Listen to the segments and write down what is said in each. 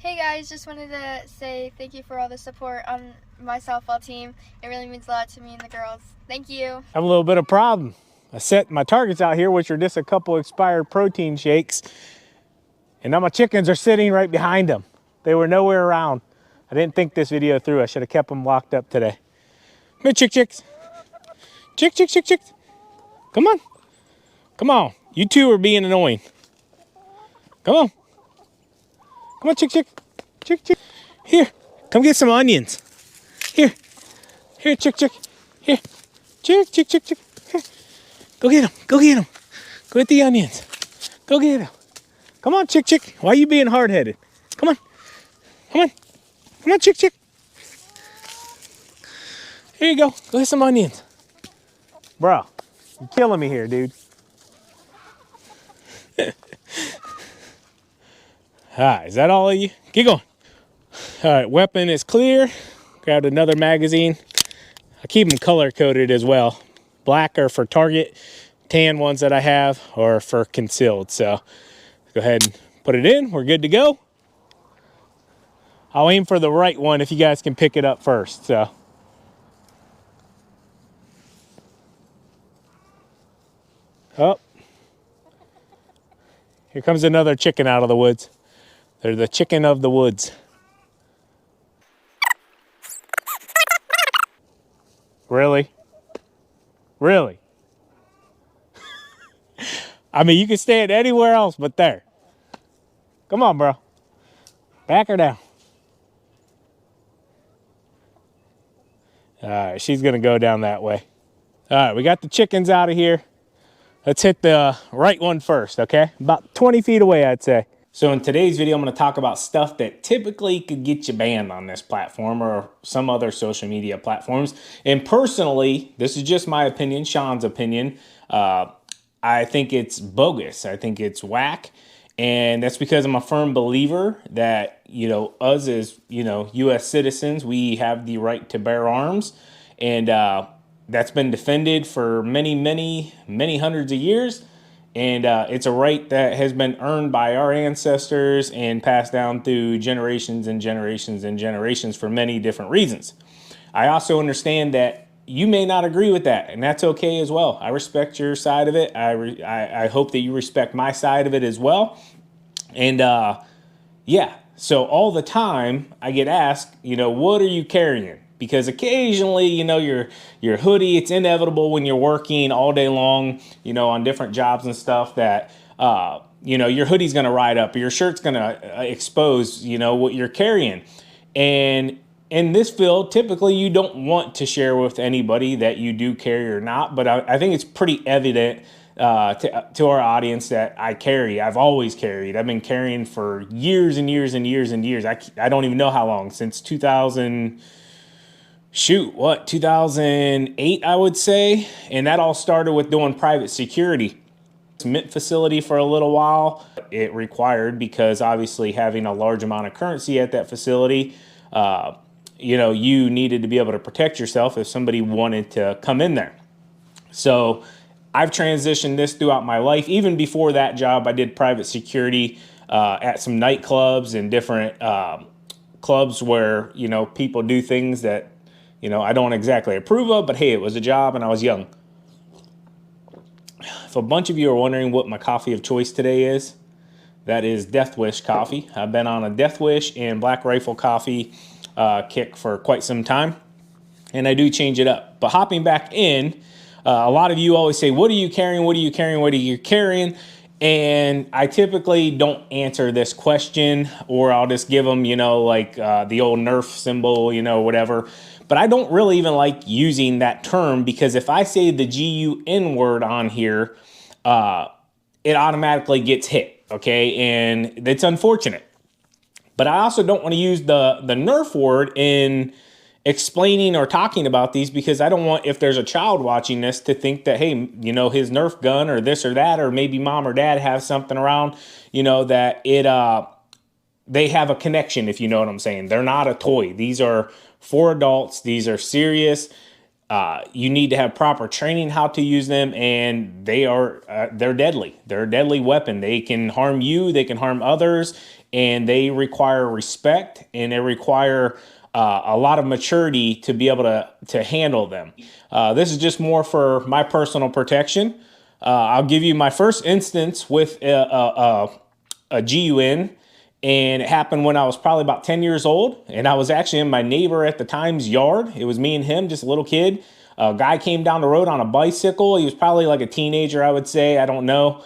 Hey guys, just wanted to say thank you for all the support on my softball team. It really means a lot to me and the girls. Thank you. I have a little bit of problem. I set my targets out here, which are just a couple expired protein shakes, and now my chickens are sitting right behind them. They were nowhere around. I didn't think this video through. I should have kept them locked up today. Come here, chicks. Chicks. Come on. Come on. You two are being annoying. Come on. Come on, chick. Here, come get some onions. Here, chick. Here, chick. Here. Go get them. Go get the onions. Go get them. Come on, chick. Why are you being hard-headed? Come on, chick. Here you go. Go get some onions. Bro, you're killing me here, dude. Alright, is that all of you? Get going. Alright, weapon is clear. Grabbed another magazine. I keep them color-coded as well. Black are for target. Tan ones that I have are for concealed. So, go ahead and put it in. We're good to go. I'll aim for the right one if you guys can pick it up first. So. Oh. Here comes another chicken out of the woods. They're the chicken of the woods. Really? I mean, you can stand anywhere else but there. Come on, bro. Back her down. All right, she's going to go down that way. All right, we got the chickens out of here. Let's hit the right one first, okay? About 20 feet away, I'd say. So in today's video, I'm going to talk about stuff that typically could get you banned on this platform or some other social media platforms. And personally, this is just my opinion, Sean's opinion. I think it's bogus. I think it's whack. And that's because I'm a firm believer that, us as, U.S. citizens, we have the right to bear arms. And that's been defended for many hundreds of years. And it's a right that has been earned by our ancestors and passed down through generations and generations for many different reasons. I also understand that you may not agree with that, and that's okay as well. I respect your side of it. I hope that you respect my side of it as well. And yeah, so all the time I get asked, what are you carrying? Because occasionally, your hoodie, it's inevitable when you're working all day long, on different jobs and stuff that, your hoodie's going to ride up, or your shirt's going to expose, what you're carrying. And in this field, typically you don't want to share with anybody that you do carry or not. But I think it's pretty evident to our audience that I carry. I've always carried. I've been carrying for years and years. I don't even know how long, since 2008, I would say. And that all started with doing private security. Mint facility for a little while. It required, because obviously having a large amount of currency at that facility, you needed to be able to protect yourself if somebody wanted to come in there. So I've transitioned this throughout my life. Even before that job, I did private security at some nightclubs and different clubs where, people do things that, I don't exactly approve of, but hey, it was a job and I was young. If a bunch of you are wondering what my coffee of choice today is, that is Death Wish coffee. I've been on a Death Wish and Black Rifle coffee kick for quite some time, and I do change it up. But hopping back in, a lot of you always say, what are you carrying? And I typically don't answer this question, or I'll just give them, the old Nerf symbol, whatever. But I don't really even like using that term, because if I say the GUN word on here, it automatically gets hit, okay? And it's unfortunate. But I also don't want to use the Nerf word in explaining or talking about these, because I don't want, if there's a child watching this, to think that, hey, his Nerf gun or this or that, or maybe mom or dad have something around, that they have a connection, if you know what I'm saying. They're not a toy. These are for adults. These are serious. You need to have proper training how to use them, and they're deadly. They're a deadly weapon. They can harm you, they can harm others, and they require respect, and they require a lot of maturity to be able to handle them. This is just more for my personal protection. I'll give you my first instance with a GUN, and it happened when I was probably about 10 years old, and I was actually in my neighbor at the time's yard. It was me and him, just a little kid. A guy came down the road on a bicycle. He was probably like a teenager, I would say. I don't know.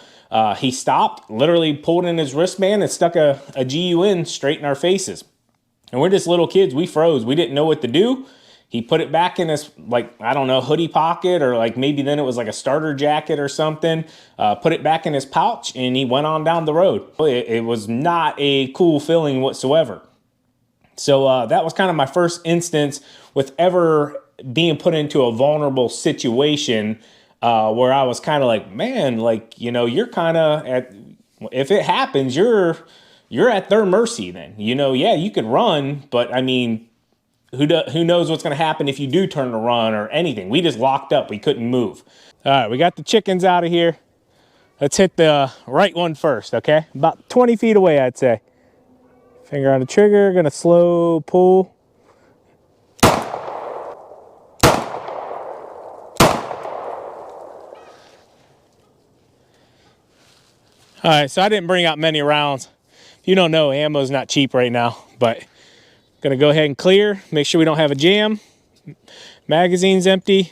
He stopped, literally pulled in his wristband and stuck a GUN straight in our faces. And we're just little kids. We froze. We didn't know what to do. He put it back in his, like, I don't know, hoodie pocket, or like maybe then it was like a starter jacket or something. Put it back in his pouch, and he went on down the road. It was not a cool feeling whatsoever. So that was kind of my first instance with ever being put into a vulnerable situation where I was kind of like, man, like, you know, you're kind of at, if it happens, you're at their mercy then. You know, yeah, you could run, but I mean, who knows what's going to happen if you do turn to run or anything. We just locked up. We couldn't move. All right, we got the chickens out of here. Let's hit the right one first, okay? About 20 feet away, I'd say. Finger on the trigger, gonna slow pull. All right, so I didn't bring out many rounds. If you don't know, ammo's not cheap right now, but gonna go ahead and clear, make sure we don't have a jam. Magazine's empty,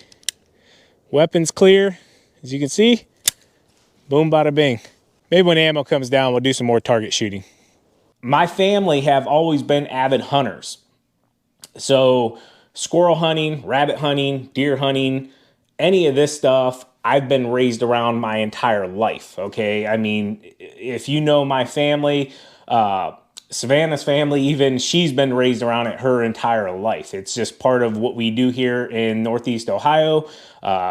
weapon's clear. As you can see, boom, bada bing. Maybe when ammo comes down, we'll do some more target shooting. My family have always been avid hunters. So squirrel hunting, rabbit hunting, deer hunting, any of this stuff, I've been raised around my entire life, okay? I mean, if you know my family, Savannah's family, even, she's been raised around it her entire life. It's just part of what we do here in Northeast Ohio.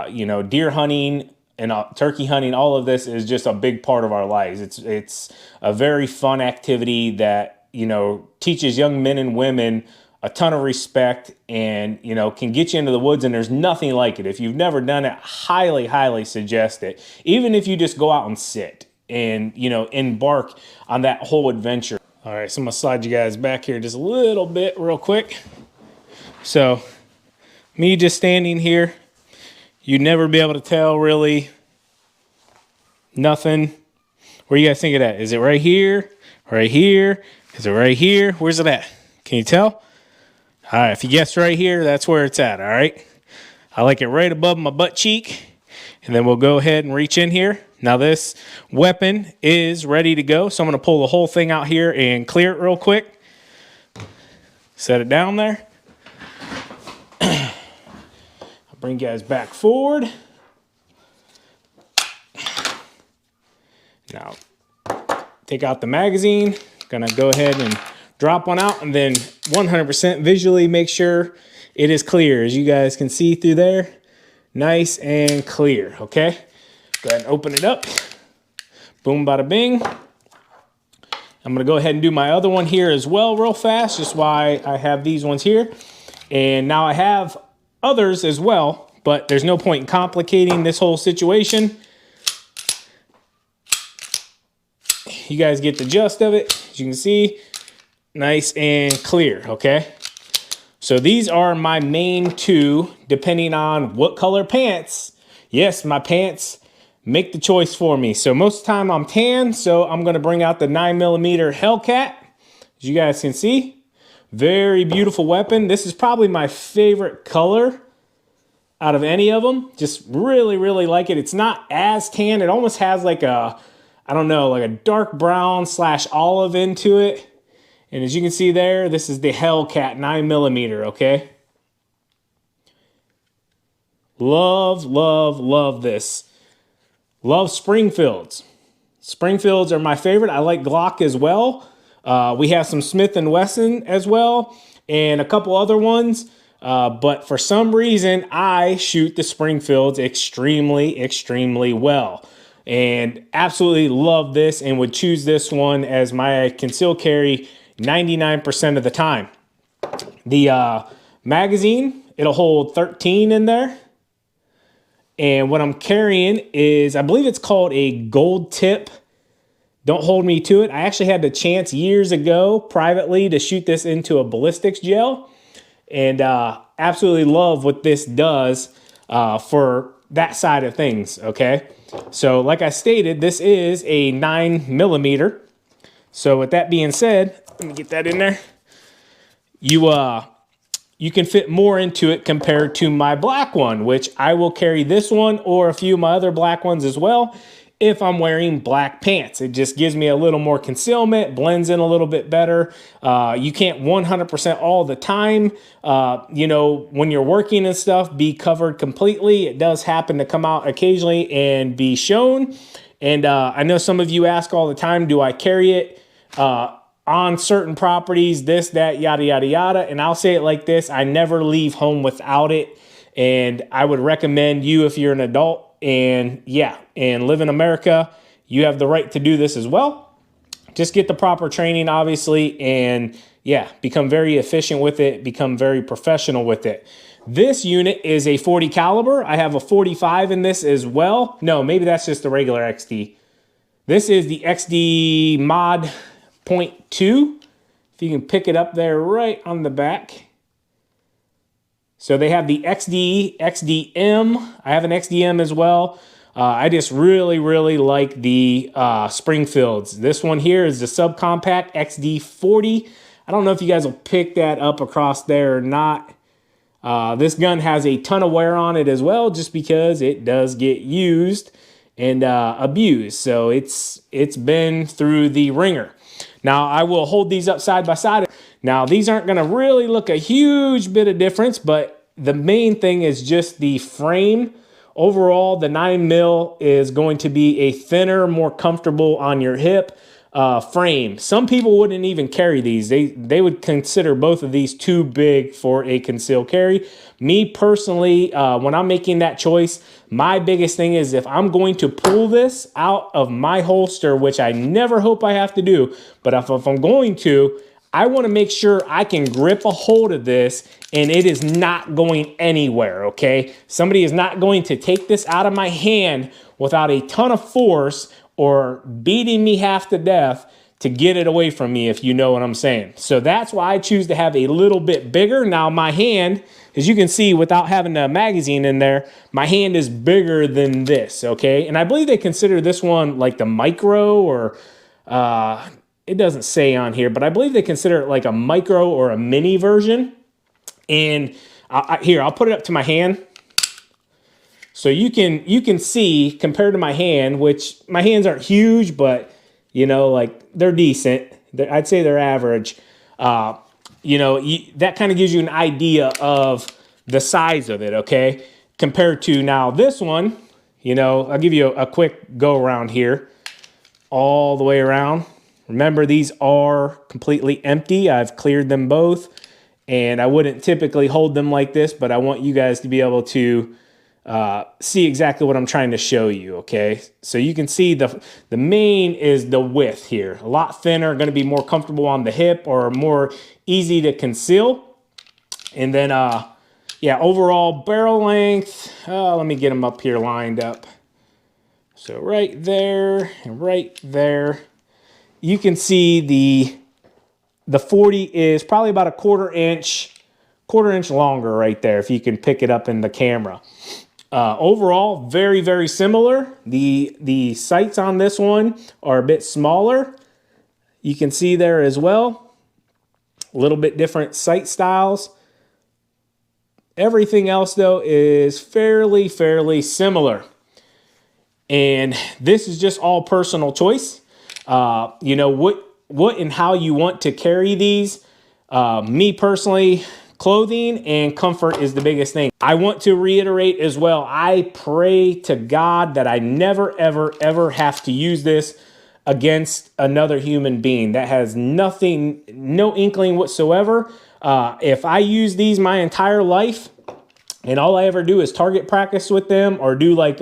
You know, deer hunting and turkey hunting, all of this is just a big part of our lives. It's a very fun activity that, you know, teaches young men and women a ton of respect, and, you know, can get you into the woods, and there's nothing like it. If you've never done it, highly, highly suggest it. Even if you just go out and sit and, you know, embark on that whole adventure. All right, so I'm gonna slide you guys back here just a little bit real quick. So me just standing here, you'd never be able to tell really nothing. Where you guys think of that? Is it right here? Right here? Is it right here? Where's it at? Can you tell? All right, if you guess right here, that's where it's at, all right? I like it right above my butt cheek. And then we'll go ahead and reach in here. Now this weapon is ready to go. So I'm gonna pull the whole thing out here and clear it real quick. Set it down there. I'll bring you guys back forward. Now, take out the magazine. Gonna go ahead and drop one out, and then 100% visually make sure it is clear. As you guys can see through there, nice and clear, okay? Go ahead and open it up. Boom, bada bing. I'm gonna go ahead and do my other one here as well real fast, just why I have these ones here. And now I have others as well, but there's no point in complicating this whole situation. You guys get the gist of it. As you can see, nice and clear, okay? So these are my main two, depending on what color pants. Yes, my pants make the choice for me. So most of the time I'm tan, so I'm gonna bring out the 9mm Hellcat. As you guys can see, very beautiful weapon. This is probably my favorite color out of any of them. Just really, really like it. It's not as tan. It almost has like a, I don't know, like a dark brown / olive into it. And as you can see there, this is the Hellcat 9mm, okay? Love, love, love this. Love Springfields. Springfields are my favorite. I like Glock as well. We have some Smith & Wesson as well, and a couple other ones. But for some reason, I shoot the Springfields extremely, extremely well. And absolutely love this, and would choose this one as my concealed carry 99% of the time. The magazine, it'll hold 13 in there. And what I'm carrying is, I believe it's called a gold tip. Don't hold me to it. I actually had the chance years ago privately to shoot this into a ballistics gel, and absolutely love what this does for that side of things, okay? So like I stated, this is a 9mm. So with that being said, let me get that in there. You can fit more into it compared to my black one, which I will carry this one or a few of my other black ones as well if I'm wearing black pants. It just gives me a little more concealment, blends in a little bit better. You can't 100% all the time, you know, when you're working and stuff, be covered completely. It does happen to come out occasionally and be shown. And I know some of you ask all the time, do I carry it on certain properties, this, that, yada, yada, yada. And I'll say it like this: I never leave home without it. And I would recommend you, if you're an adult and live in America, you have the right to do this as well. Just get the proper training, obviously, and become very efficient with it, become very professional with it. This unit is a 40 caliber. I have a 45 in this as well. No, maybe that's just the regular XD. This is the XD Mod .2, if you can pick it up there right on the back. So they have the XD, XDM. I have an XDM as well. I just really, really like the Springfields. This one here is the subcompact XD40. I don't know if you guys will pick that up across there or not. This gun has a ton of wear on it as well, just because it does get used and abused. So it's been through the ringer. Now, I will hold these up side by side. Now, these aren't going to really look a huge bit of difference, but the main thing is just the frame. Overall, the 9mm is going to be a thinner, more comfortable on your hip frame. Some people wouldn't even carry these. They would consider both of these too big for a concealed carry. Me personally, when I'm making that choice, my biggest thing is if I'm going to pull this out of my holster, which I never hope I have to do, but if I'm going to, I want to make sure I can grip a hold of this and it is not going anywhere, okay? Somebody is not going to take this out of my hand without a ton of force or beating me half to death to get it away from me, if you know what I'm saying. So that's why I choose to have a little bit bigger. Now my hand, as you can see, without having a magazine in there, my hand is bigger than this, okay? And I believe they consider this one like the micro, or it doesn't say on here, but I believe they consider it like a micro or a mini version. And here, I'll put it up to my hand. So you can see, compared to my hand, which my hands aren't huge, but you know, like they're decent. I'd say they're average. You know, that kind of gives you an idea of the size of it, okay? Compared to now this one, you know, I'll give you a quick go around here, all the way around. Remember, these are completely empty. I've cleared them both, and I wouldn't typically hold them like this, but I want you guys to be able to see exactly what I'm trying to show you, okay? So you can see the main is the width here. A lot thinner, going to be more comfortable on the hip or more easy to conceal. And then, yeah, overall barrel length, let me get them up here lined up. So right there and right there. You can see the 40 is probably about a quarter inch longer right there, if you can pick it up in the camera. Overall, very, very similar. The sights on this one are a bit smaller. You can see there as well. A little bit different sight styles. Everything else, though, is fairly similar. And this is just all personal choice. You know, what and how you want to carry these. Me personally, clothing and comfort is the biggest thing. I want to reiterate as well, I pray to God that I never, ever have to use this against another human being. That has nothing, no inkling whatsoever. If I use these my entire life, And all I ever do is target practice with them, or do like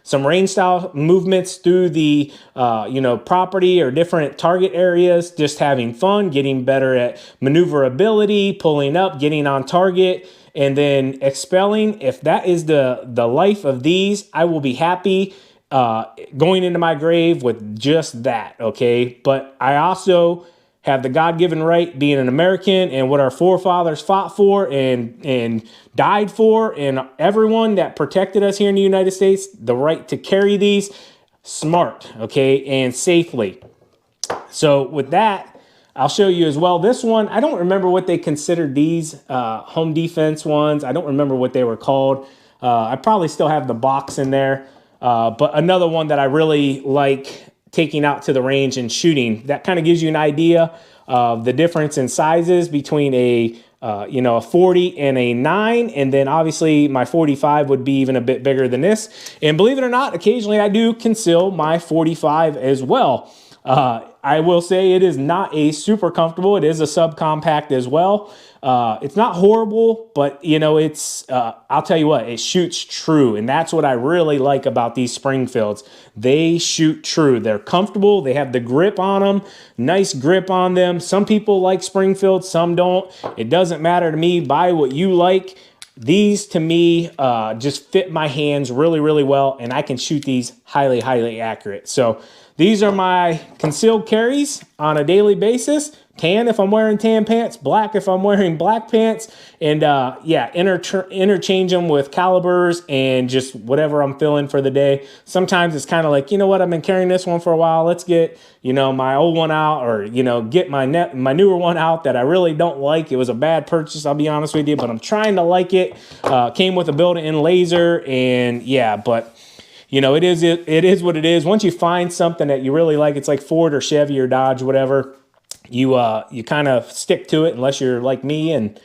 some range style movements through the property or different target areas, just having fun, getting better at maneuverability, pulling up, getting on target, and then expelling. If that is the life of these, I will be happy going into my grave with just that. Okay, but I also have the God-given right, being an American, and what our forefathers fought for and died for, and everyone that protected us here in the United States, the right to carry these smart, okay, and safely. So with that, I'll show you as well. This one, I don't remember what they considered these home defense ones. I don't remember what they were called. I probably still have the box in there. But another one that I really like taking out to the range and shooting, that kind of gives you an idea of the difference in sizes between a 40 and a 9, and then obviously my 45 would be even a bit bigger than this. And believe it or not, occasionally I do conceal my 45 as well. I will say it is not a super comfortable. It is a subcompact as well. It's not horrible, but it's, I'll tell you what, it shoots true. And that's what I really like about these Springfields. They shoot true. They're comfortable. They have the grip on them, nice grip on them. Some people like Springfield, some don't. It doesn't matter to me. Buy what you like. These to me just fit my hands really, really well, and I can shoot these highly, highly accurate. So these are my concealed carries on a daily basis. Tan if I'm wearing tan pants, black if I'm wearing black pants, and interchange them with calibers and just whatever I'm feeling for the day. Sometimes it's kind of like, you know what, I've been carrying this one for a while. Let's get, my old one out, or, get my newer one out that I really don't like. It was a bad purchase, I'll be honest with you, but I'm trying to like it. Came with a built-in laser, and yeah, but it is what it is. Once you find something that you really like, it's like Ford or Chevy or Dodge, whatever, you kind of stick to it, unless you're like me and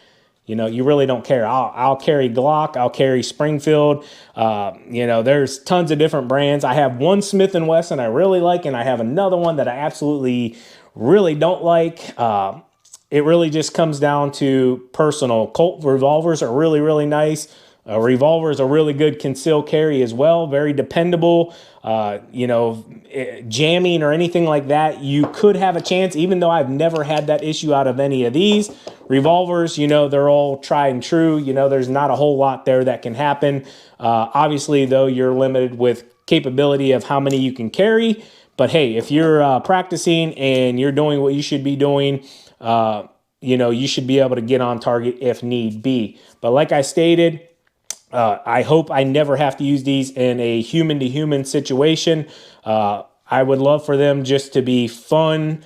you really don't care. I'll carry Glock, I'll carry Springfield. There's tons of different brands. I have one Smith & Wesson I really like, and I have another one that I absolutely really don't like. It really just comes down to personal. Colt revolvers are really, really nice. Revolver is a really good concealed carry as well, very dependable. Jamming or anything like that, you could have a chance, even though I've never had that issue out of any of these. Revolvers, they're all tried and true. There's not a whole lot there that can happen. Obviously, though, you're limited with capability of how many you can carry. But hey, if you're practicing and you're doing what you should be doing, you should be able to get on target if need be. But like I stated, I hope I never have to use these in a human-to-human situation. I would love for them just to be fun,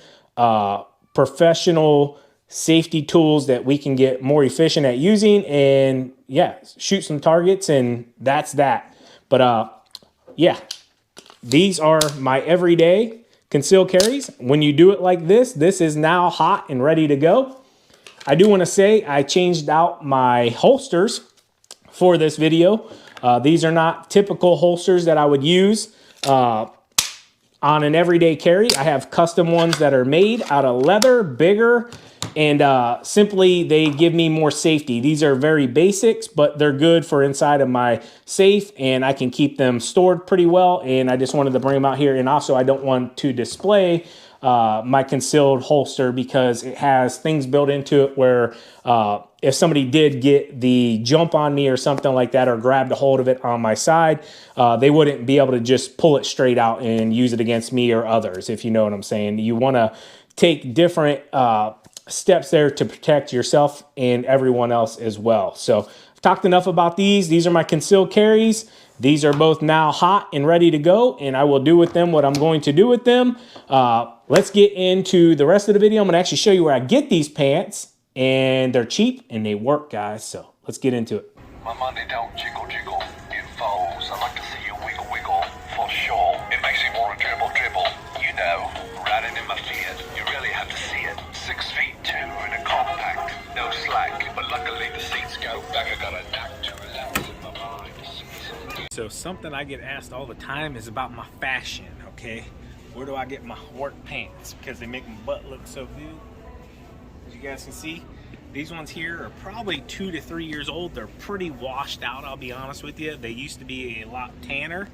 professional safety tools that we can get more efficient at using, and shoot some targets, and that's that. But these are my everyday concealed carries. When you do it like this is now hot and ready to go. I do want to say I changed out my holsters for this video. These are not typical holsters that I would use on an everyday carry. I have custom ones that are made out of leather, bigger, and simply they give me more safety. These are very basics, but they're good for inside of my safe, and I can keep them stored pretty well, and I just wanted to bring them out here. And also, I don't want to display my concealed holster because it has things built into it where if somebody did get the jump on me or something like that, or grabbed a hold of it on my side, they wouldn't be able to just pull it straight out and use it against me or others, if you know what I'm saying. You want to take different steps there to protect yourself and everyone else as well. So I've talked enough about these. These are my concealed carries. These are both now hot and ready to go, and I will do with them what I'm going to do with them. Let's get into the rest of the video. I'm going to actually show you where I get these pants, and they're cheap and they work, guys. So let's get into it. My money don't jiggle jiggle, it folds. I like to see you wiggle wiggle, for sure. It makes me want to dribble dribble, riding in my Fiat. You really have to see it. 6'2" in a compact, no slack. But luckily the seats go back. I got a knack to relax in my mind. So something I get asked all the time is about my fashion, okay? Where do I get my work pants? Because they make my butt look so good. As you guys can see, These ones here are probably 2 to 3 years old. They're pretty washed out, I'll be honest with you. They used to be a lot tanner,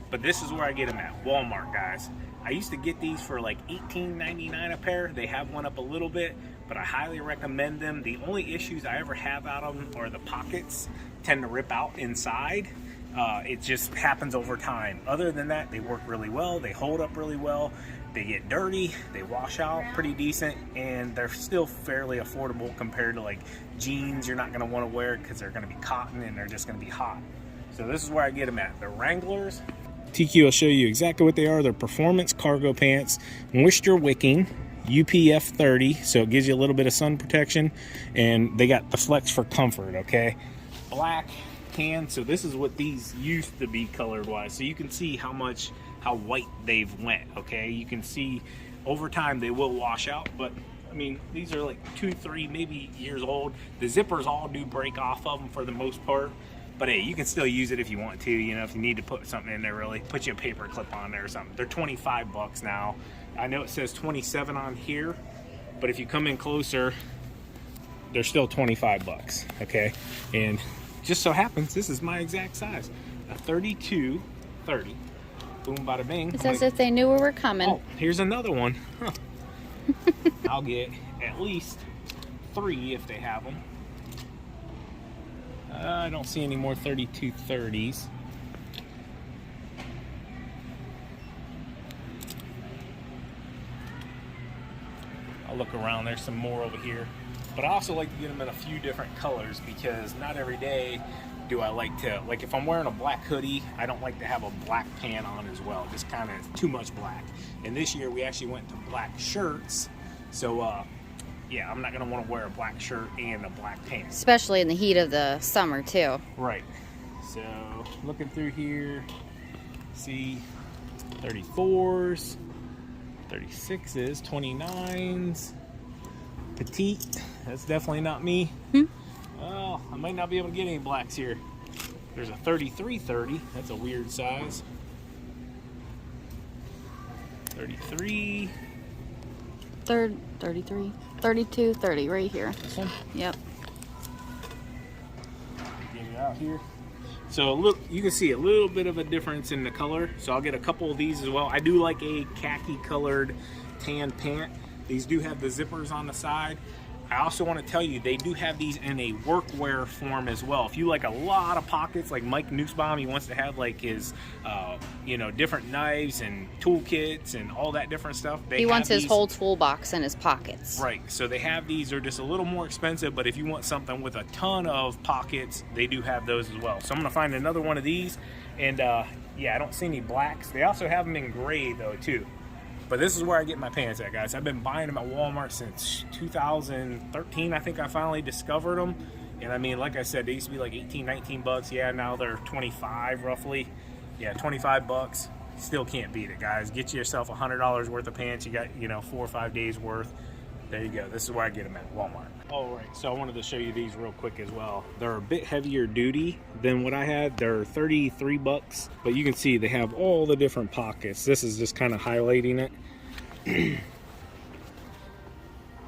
but this is where I get them at, Walmart, guys. I used to get these for like $18.99 a pair. They have went up a little bit, but I highly recommend them. The only issues I ever have out of them are the pockets tend to rip out inside. It just happens over time. Other than that, they work really well. They hold up really well. They get dirty, they wash out pretty decent, and they're still fairly affordable compared to like jeans you're not gonna wanna wear because they're gonna be cotton and they're just gonna be hot. So this is where I get them at. They're Wranglers. TQ will show you exactly what they are. They're performance cargo pants, moisture wicking, UPF 30, so it gives you a little bit of sun protection, and they got the flex for comfort, okay? Black, tan, so this is what these used to be colored wise, so you can see how white they've went, okay? You can see over time they will wash out, but I mean, these are like 2, 3, maybe years old. The zippers all do break off of them for the most part, but hey, you can still use it if you want to, you know, if you need to put something in there, really. Put you a paper clip on there or something. They're 25 bucks now. I know it says 27 on here, but if you come in closer, they're still 25 bucks, okay? And just so happens, this is my exact size, a 32, 30. Boom, bada bing. It's as if they knew we were coming. Oh, here's another one. Huh. I'll get at least 3 if they have them. I don't see any more 32 30s. I'll look around. There's some more over here. But I also like to get them in a few different colors because not every day do I like to, like if I'm wearing a black hoodie, I don't like to have a black pant on as well. Just kind of too much black. And this year we actually went to black shirts. So yeah, I'm not gonna want to wear a black shirt and a black pant. Especially in the heat of the summer too. Right. So looking through here, see 34s, 36s, 29s, petite. That's definitely not me. Well, I might not be able to get any blacks here. There's a 33-30. That's a weird size. 33. 33, 32, 30 right here. This one? Yep. Get it out here. So look, you can see a little bit of a difference in the color. So I'll get a couple of these as well. I do like a khaki colored tan pant. These do have the zippers on the side. I also want to tell you, they do have these in a workwear form as well. If you like a lot of pockets, like Mike Nussbaum, he wants to have like his, you know, different knives and toolkits and all that different stuff. He wants his whole toolbox in his pockets. Right, so they have these. They're just a little more expensive, but if you want something with a ton of pockets, they do have those as well. So I'm gonna find another one of these, and yeah, I don't see any blacks. They also have them in gray though too. But this is where I get my pants at, guys. I've been buying them at Walmart since 2013. I think I finally discovered them. And I mean, like I said, they used to be like 18, 19 bucks. Yeah, now they're 25 roughly. Yeah, 25 bucks. Still can't beat it, guys. Get yourself $100 worth of pants. You got, you know, 4 or 5 days worth. There you go. This is where I get them at Walmart. All right, so I wanted to show you these real quick as well. They're a bit heavier duty than what I had. They're 33 bucks, but you can see they have all the different pockets. This is just kind of highlighting it.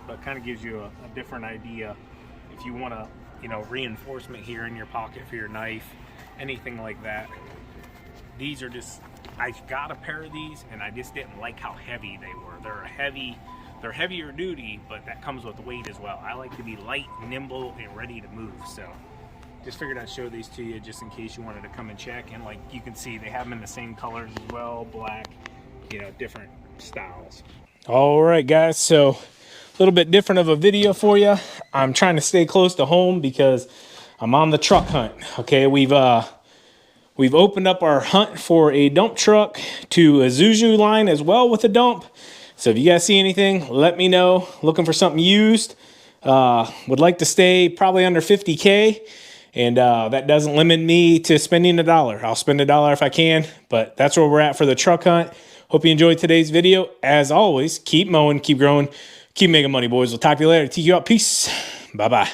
But kind of gives you a different idea if you want to, you know, reinforcement here in your pocket for your knife, anything like that. These are just, I got a pair of these and I just didn't like how heavy they were. They're heavier duty, but that comes with weight as well. I like to be light, nimble, and ready to move. So just figured I'd show these to you just in case you wanted to come and check. And like you can see, they have them in the same colors as well, black, you know, different styles. All right, guys, so a little bit different of a video for you. I'm trying to stay close to home because I'm on the truck hunt. Okay, we've opened up our hunt for a dump truck to a Isuzu line as well with a dump. So if you guys see anything, let me know. Looking for something used. Would like to stay probably under 50K. And that doesn't limit me to spending $1. I'll spend $1 if I can. But that's where we're at for the truck hunt. Hope you enjoyed today's video. As always, keep mowing, keep growing, keep making money, boys. We'll talk to you later. TQ out. Peace. Bye-bye.